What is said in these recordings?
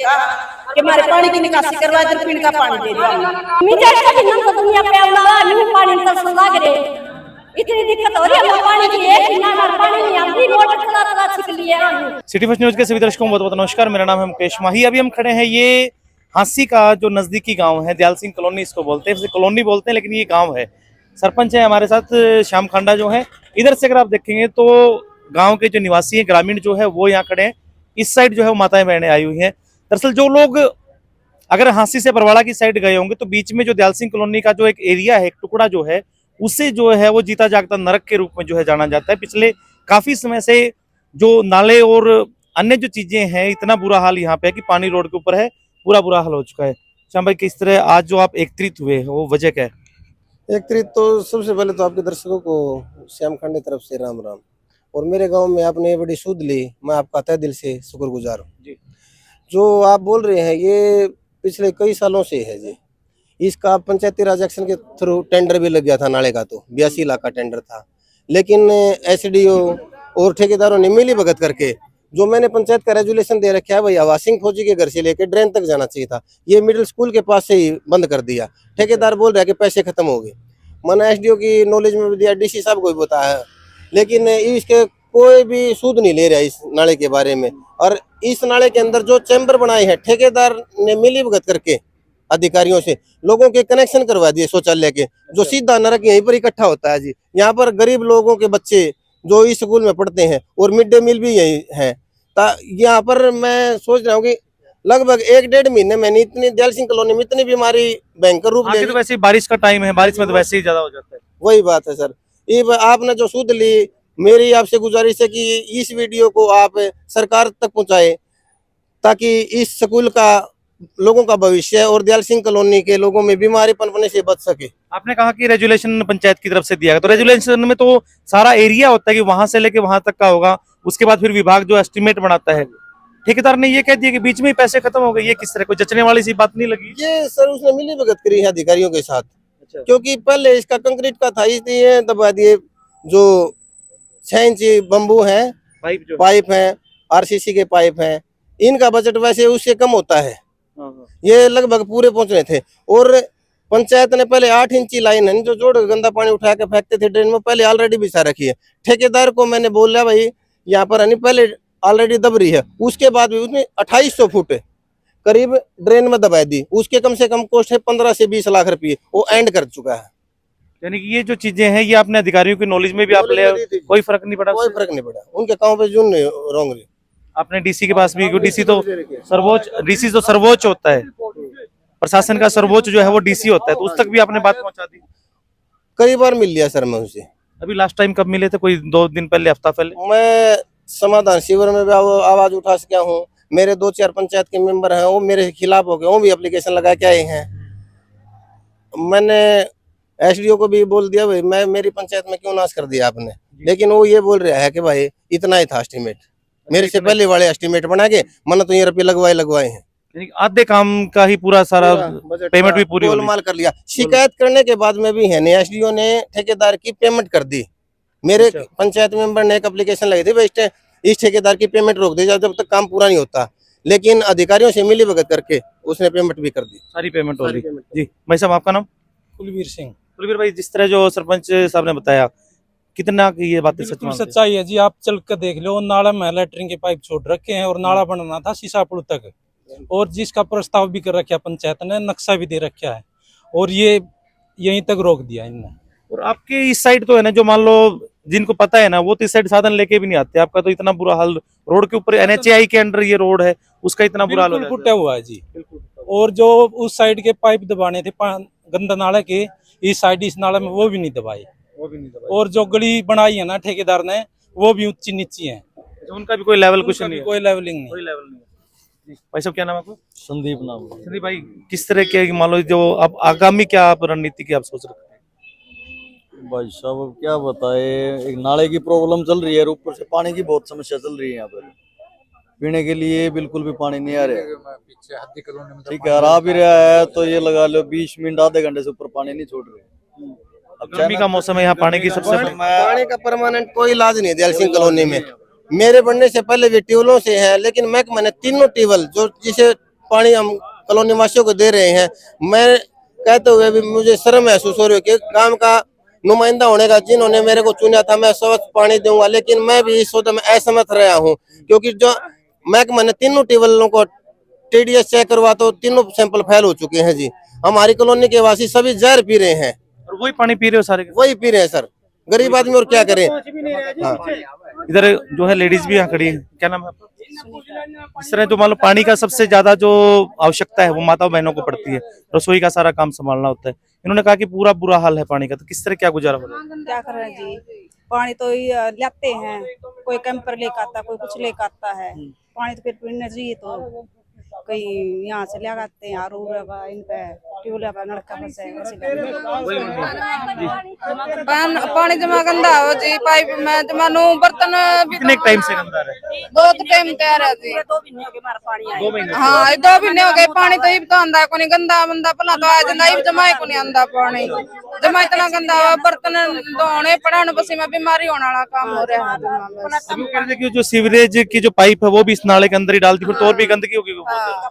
कहा कि हमारे पानी की निकासी करवा दो, पीने का पानी दे दो। इतनी दिक्कत हो रही है, हमें पानी की एक बिना हमारे पानी नहीं आती, मोटर चला चला छिक लिए हम। सिटी फर्स्ट न्यूज के सभी दर्शकों को बहुत बहुत नमस्कार। मेरा नाम है मुकेश माही। अभी हम खड़े हैं ये हांसी का जो नजदीकी गांव है, दयाल सिंह कॉलोनी इसको बोलते हैं, इसे कॉलोनी बोलते हैं लेकिन ये गांव है। सरपंच है हमारे साथ श्याम खांडा जो है। इधर से अगर आप देखेंगे तो गांव के जो निवासी हैं, ग्रामीण जो है वो यहाँ खड़े हैं। इस साइड जो है वो माताएं बहनें आई हुई हैं। दरअसल जो लोग अगर हांसी से बरवाड़ा की साइड गए होंगे तो बीच में जो दयाल सिंह कॉलोनी का जो एक एरिया है, एक टुकड़ा जो है, उसे जो है वो जीता जागता नरक के रूप में जो है जाना जाता है। पिछले काफी समय से जो नाले और अन्य जो चीजें हैं, इतना बुरा हाल यहाँ पे है कि पानी रोड के ऊपर है, पूरा बुरा हाल हो चुका है। श्याम भाई, किस तरह आज जो आप एकत्रित हुए वो वजह क्या है? एकत्रित तो सबसे पहले तो आपके दर्शकों को श्याम खांडे तरफ से राम राम। और मेरे गांव में आपने बड़ी सुध ली, मैं आपका तहे दिल से शुक्रगुजार हूँ। जो आप बोल रहे हैं ये पिछले कई सालों से है जी। इसका पंचायती राज एक्शन के थ्रू टेंडर भी लग गया था नाले का, तो 82 लाख का टेंडर था, लेकिन एसडीओ और ठेकेदारों ने मिली भगत करके जो मैंने पंचायत का रेजुलेशन दे रखा है भाई, आवासिंग फौजी के घर से लेकर ड्रेन तक जाना चाहिए था, ये मिडिल स्कूल के पास से ही बंद कर दिया। ठेकेदार बोल रहा है कि पैसे खत्म हो गए। मैंने एसडीओ की नॉलेज में भी दिया, डीसी साहब को भी बताया, लेकिन इसके कोई भी सूद नहीं ले रहा इस नाले के बारे में। और इस नाले के अंदर जो चैम्बर बनाए हैं, ठेकेदार ने मिली भगत करके अधिकारियों से लोगों के कनेक्शन करवा दिए शौचालय के, जो सीधा नरक यहीं पर इकट्ठा होता है जी। यहाँ पर गरीब लोगों के बच्चे जो इस स्कूल में पढ़ते हैं और मिड डे मील भी यही है। यहाँ पर मैं सोच रहा हूँ कि लगभग 1-1.5 महीने में इतनी दयाल सिंह कॉलोनी में इतनी बीमारी भयंकर रूप ले। तो वैसे बारिश का टाइम है, बारिश में तो वैसे ही ज्यादा हो जाता है। वही बात है सर। ये आपने जो सूद ली, मेरी आपसे गुजारिश है कि इस वीडियो को आप सरकार तक पहुंचाए, ताकि इस स्कूल का लोगों का भविष्य और दयाल सिंह कॉलोनी के लोगों में बीमारी पनपने से बच सके। आपने कहा कि रेजुलेशन पंचायत की तरफ से दिया गया, तो रेजुलेशन में तो सारा एरिया होता है कि वहां से लेके वहां तक का होगा, उसके बाद फिर विभाग जो एस्टिमेट बनाता है। ठेकेदार ने ये कह दिया कि बीच में ही पैसे खत्म हो गए, ये किस तरह कोई जचने वाली सी बात नहीं लगी? ये सर उसने मिली भगत करी है अधिकारियों के साथ। अच्छा। क्योंकि पहले इसका कंक्रीट का था, इसलिए दबा दिए। जो 6 इंची बम्बू है, पाइप है, आरसीसी के पाइप है, इनका बजट वैसे उससे कम होता है। ये लगभग पूरे पहुंचने थे। और पंचायत ने पहले 8 इंची लाइन है जो जोड़ गंदा पानी उठा के फेंकते थे ड्रेन में, पहले ऑलरेडी बिछा रखी है। ठेकेदार को मैंने बोला भाई यहाँ पर पहले ऑलरेडी दब रही है, उसके बाद भी उसने 2800 फुट करीब ड्रेन में दबा दी। उसके कम से कम कॉस्ट है 15 से 20 लाख रुपए, वो एंड कर चुका है। यानी कि ये जो चीजें हैं ये अपने अधिकारियों की नॉलेज में भी आप ले, कोई फर्क नहीं पड़ा? कोई फर्क नहीं पड़ा, उनके काम पे जून नहीं रोंग रही। आपने डीसी के पास भी, डीसी तो सर्वोच्च होता है, प्रशासन का सर्वोच्च जो है वो डीसी होता है, तो उस तक भी आपने बात पहुंचा दी? कई बार मिल लिया सर मैं उनसे। अभी लास्ट टाइम कब मिले थे? कोई 2 दिन पहले, हफ्ता पहले? मैं समाधान शिविर में भी आवाज उठा सका हूँ। मेरे 2-4 पंचायत के मेंबर हैं, वो मेरे खिलाफ हो गए, वो भी एप्लीकेशन लगा के आए हैं। मैंने एसडीओ को भी बोल दिया भाई मैं मेरी पंचायत में क्यों नाश कर दिया आपने, लेकिन वो ये बोल रहा है कि भाई इतना ही था एस्टीमेट, मेरे से पहले वाले एस्टीमेट बना के मैंने तो ये रुपये लगवाए हैं। आधे काम का ही पूरा सारा पेमेंट भी पूरी गोलमाल कर लिया। शिकायत करने के बाद में भी है नहीं, एसडीओ ने ठेकेदार की पेमेंट कर दी। मेरे पंचायत मेंबर ने एक एप्लीकेशन लगाई थी भाई इस ठेकेदार की पेमेंट रोक दी जाए जब तक काम पूरा नहीं होता, लेकिन अधिकारियों से मिली भगत करके उसने पेमेंट भी कर दी, सारी पेमेंट हो गई। जी भाई साहब, आपका नाम? कुलवीर सिंह। कुलवीर भाई, जिस तरह जो सरपंच साहब ने बताया, कितना की ये बातें सच्चाई है जी? आप चल कर देख लो, नाला में लैटरिन के पाइप छोड़ रखे हैं और नाला बनना था शीशापुर तक, और जिसका प्रस्ताव भी कर रखा है पंचायत ने, नक्शा भी दे रखा है, और ये यहीं तक रोक दिया इनने। और आपके इस साइड तो है ना, जो मान लो जिनको पता है ना, वो तो इस साइड साधन लेके भी नहीं आते। आपका तो इतना बुरा हाल रोड के ऊपर, एनएचएआई के अंडर ये रोड है, उसका इतना बुरा हाल टूटा हुआ है जी। और जो उस साइड के पाइप दबाने थे गंदा नाला के, इस साइड इस नाला में वो भी नहीं दबाए। और जो गली बनाई है ना ठेकेदार ने, वो भी ऊंची नीची है, उनका भी कोई लेवल कुछ नहीं, कोई लेवलिंग नहीं। भाई साहब क्या नाम है आपको? संदीप नाम। संदीप भाई, किस तरह के मान लो जो अब आगामी क्या आप रणनीति की आप सोच रहे हैं? भाई साहब अब क्या बताए, एक नाले की प्रॉब्लम चल रही है, ऊपर से पानी की बहुत समस्या चल रही है। यहाँ पर पीने के लिए बिल्कुल भी पानी नहीं आ रहा है। ठीक है, आ भी रहा है तो ये लगा लो 20 मिनट आधे घंटे से ऊपर पानी नहीं छोड़ रहे। अब गर्मी का मौसम है, यहाँ पानी की सबसे पानी का परमानेंट कोई इलाज नहीं है दयाल सिंह कॉलोनी में। मेरे बनने से पहले भी ट्यूबवेलों से है, लेकिन महकमा ने तीनों ट्यूबवेल जो जिसे पानी हम कॉलोनी वासियों को दे रहे हैं। मैं कहते हुए भी मुझे शर्म महसूस हो रही है कि गांव का नुमाइंदा होने का जिन्होंने मेरे को चुना था, मैं स्वच्छ पानी दूंगा, लेकिन मैं भी इस वक्त में असमर्थ रहा हूँ, क्योंकि जो महकमा ने तीनों ट्यूबवेलों को TDS चेक करवा तो तीनों सैंपल फेल हो चुके हैं जी। हमारी कॉलोनी के वासी सभी जहर पी रहे हैं, और वही पानी पी रहे हो सारे के? वही पी रहे हैं सर, गरीब आदमी और क्या करें। हाँ। इधर जो है लेडीज भी यहाँ खड़ी है, क्या नाम है आपका? इस तरह जो मान लो पानी का सबसे ज्यादा जो आवश्यकता है वो माता बहनों को पड़ती है, रसोई का सारा काम संभालना होता है। इन्होंने कहा कि पूरा बुरा हाल है पानी का, तो किस तरह क्या गुजारा हो रहा है? क्या कर रहे हैं जी, पानी तो लेते हैं, कोई कैंपर लेकर आता, कोई कुछ लेकर आता है। पानी तो फिर पीने चाहिए, तो कहीं यहाँ से ले आते हैं, आर इन पे ट्यूबवेल का नलका बस है। पानी जमा गंदा हो जी, पाइप में जमा नो बर्तन कितने टाइम से गंदा है? 2 टाइम तैयार है जी। 2 महीने हो गए हमारा पानी आए। 2 महीने हाँ 2 महीने हो गए, पानी तो इब तो आंदा कोनी, गंदा मंदा पला तो आ जांदा, इब जमा कोनी आंदा पानी, जमा इतना गंदा हुआ, बर्तन धोने पड़ाने, बस में बीमारी होने वाला काम हो रहा है। अभी कह रहे थे कि जो सीवरेज की जो पाइप है वो भी इस नाले के अंदर ही डाल दी, फिर तो और भी गंदगी होगी।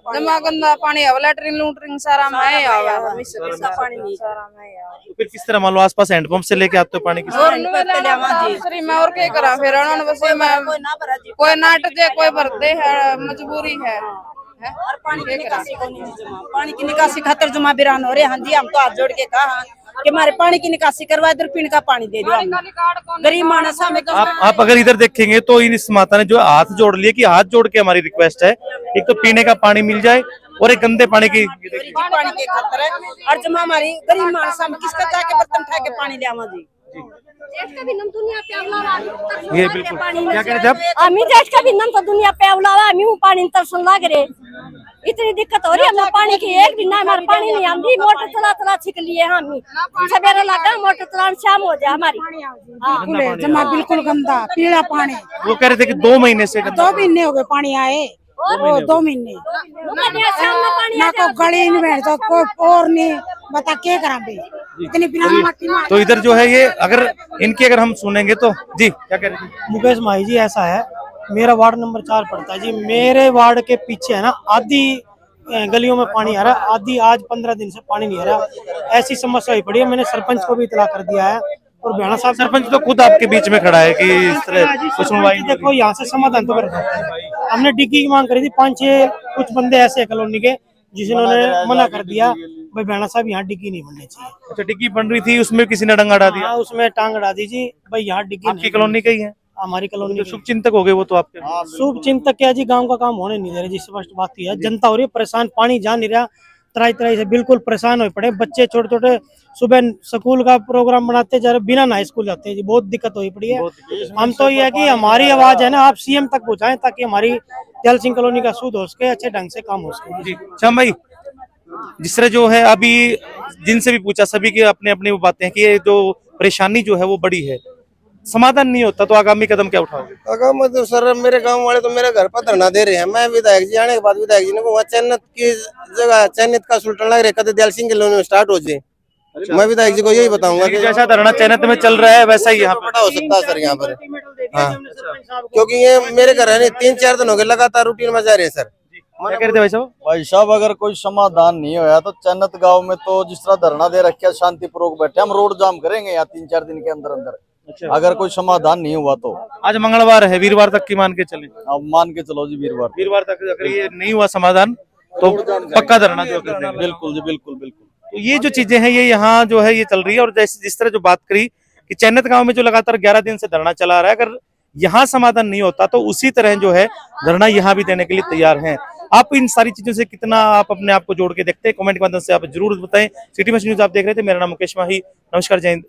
जमा गंदा पानी है, लैट्रिन लूट्रिन सारा मैं आवा पानी नहीं। तो फिर किस तरह मान लो आसपास हैंडपंप से लेके आते हो पानी किस तरह? और मैं और क्या करा फिर उन्होंने, बस मैं कोई नाट दे कोई भरते है, मजबूरी है। और पानी की निकासी को नहीं जमा, पानी की निकासी खातिर जमा बिरान हो रहे हैं जी। हम तो हाथ जोड़ के कहा कि हमारे पानी की निकासी करवा दो, पीने का पानी दे दो, गरीब मानस हमें। आप अगर इधर देखेंगे तो इस माता ने जो हाथ जोड़ लिए कि हाथ जोड़ के हमारी रिक्वेस्ट है, एक तो पीने का पानी मिल जाए और एक गंदे पानी की पानी के खातर है। और जमा हमारी गरीब मानस हम किसका जाके बर्तन उठा के पानी ले आवा जी। ये बिल्कुल क्या कह रहे थे आप? आम्ही देश का भी नम तो दुनिया पे अवलावा, आम्ही हूँ पानी तरसन लाग रहे, इतनी दिक्कत हो रही है। हमें पानी की एक दिन हमारे पानी नहीं आती, मोटर चला चला छिक लिए हम, सवेरे लगा मोटर चलान शाम हो जाए हमारी। जमा बिल्कुल गंदा पीला पानी। वो कह रहे थे कि 2 महीने से 2 महीने हो गए पानी आए, वो 2 महीने ना को गली में तो कोई और नहीं, बता क्या करा भाई, इतनी पुरानी मट्टी में। तो इधर जो है ये अगर इनकी अगर हम सुनेंगे तो जी क्या कह रहे थे? मुकेश माही जी, ऐसा है, मेरा वार्ड नंबर 4 पड़ता है जी। मेरे वार्ड के पीछे है ना, आधी गलियों में पानी आ रहा है, आधी आज 15 दिन से पानी नहीं आ रहा। ऐसी समस्या हुई पड़ी है, मैंने सरपंच को भी इतला कर दिया है, और भैया साहब सरपंच तो खुद आपके बीच में खड़ा है कि इस तरह कुछ सुनवाई देखो यहाँ से समाधान तो कर सकते हैं। हमने डिग्गी की मांग करी थी, 5-6 कुछ बंदे ऐसे कॉलोनी के जिन्होंने मना कर दिया, भाई भैया साहब यहाँ डिग्गी नहीं बननी चाहिए। अच्छा, डिग्गी बन रही थी, उसमें किसी ने डंगा अड़ा दिया? उसमें टांग अड़ा दी जी, भाई यहाँ डिग्गी आपकी कॉलोनी का ही है? हमारी कॉलोनी। शुभ चिंतक हो गए वो तो आपके। शुभ चिंतक क्या जी, गांव का काम होने नहीं दे रहे जी, स्पष्ट बात ही है। जनता हो रही है परेशान, पानी जा नहीं रहा, तराई से बिल्कुल परेशान हो पड़े। बच्चे छोटे छोटे सुबह स्कूल का प्रोग्राम बनाते जा रहे, बिना नहाए स्कूल जाते हैं जी, बहुत दिक्कत हुई पड़ी है। हम तो ये है कि हमारी आवाज है ना आप CM तक पहुंचाएं, ताकि हमारी जल सिंह कॉलोनी का सूद हो सके, अच्छे ढंग से काम हो सके। जी श्याम भाई, जिस तरह जो है अभी जिनसे भी पूछा सभी की अपनी अपनी बातें हैं कि ये जो परेशानी जो है वो बड़ी है, समाधान नहीं होता तो आगामी कदम क्या उठाओगे? आगामी तो सर मेरे गांव वाले तो मेरे घर पर धरना दे रहे हैं। मैं विधायक जी आने के बाद विधायक जी ने वहाँ चैनत की जगह चैनत का सुल्तान लग रहा है, कदे दयाल सिंह कॉलोनी में स्टार्ट हो जाए। मैं विधायक जी को यही बताऊंगा कि जैसा धरना चैनत में चल रहा है वैसा ही यहाँ पे बड़ा हो सकता है सर यहाँ पर। हाँ, क्योंकि ये मेरे घर है 3-4 दिन हो गए लगातार रूटीन में जा रहे हैं सर। क्या कहते भाई साहब? भाई साहब, अगर कोई समाधान नहीं होया तो चन्नत गांव में तो जिस तरह धरना दे रखा, शांतिपूर्वक बैठे, हम रोड जाम करेंगे यहाँ 3-4 दिन के अंदर अंदर। अच्छा। अगर कोई समाधान नहीं हुआ तो आज मंगलवार है, वीरवार तक की मान के चले। अब मान के चलो जी, वीरवार तक अगर ये नहीं हुआ समाधान तो पक्का धरना जो कर देंगे। बिल्कुल जी, बिल्कुल बिल्कुल। तो ये जो चीजें हैं ये यहाँ जो है ये चल रही है। और जैसे जिस तरह जो बात करी कि चैनत गांव में जो लगातार 11 दिन से धरना चला आ रहा है, अगर यहाँ समाधान नहीं होता तो उसी तरह जो है धरना यहाँ भी देने के लिए तैयार हैं। आप इन सारी चीजों से कितना आप अपने आप को जोड़ के देखते हैं, कमेंट के माध्यम से आप जरूर बताएं। सिटी मैच न्यूज आप देख रहे थे, मेरा नाम मुकेश माही, नमस्कार, जय हिंद।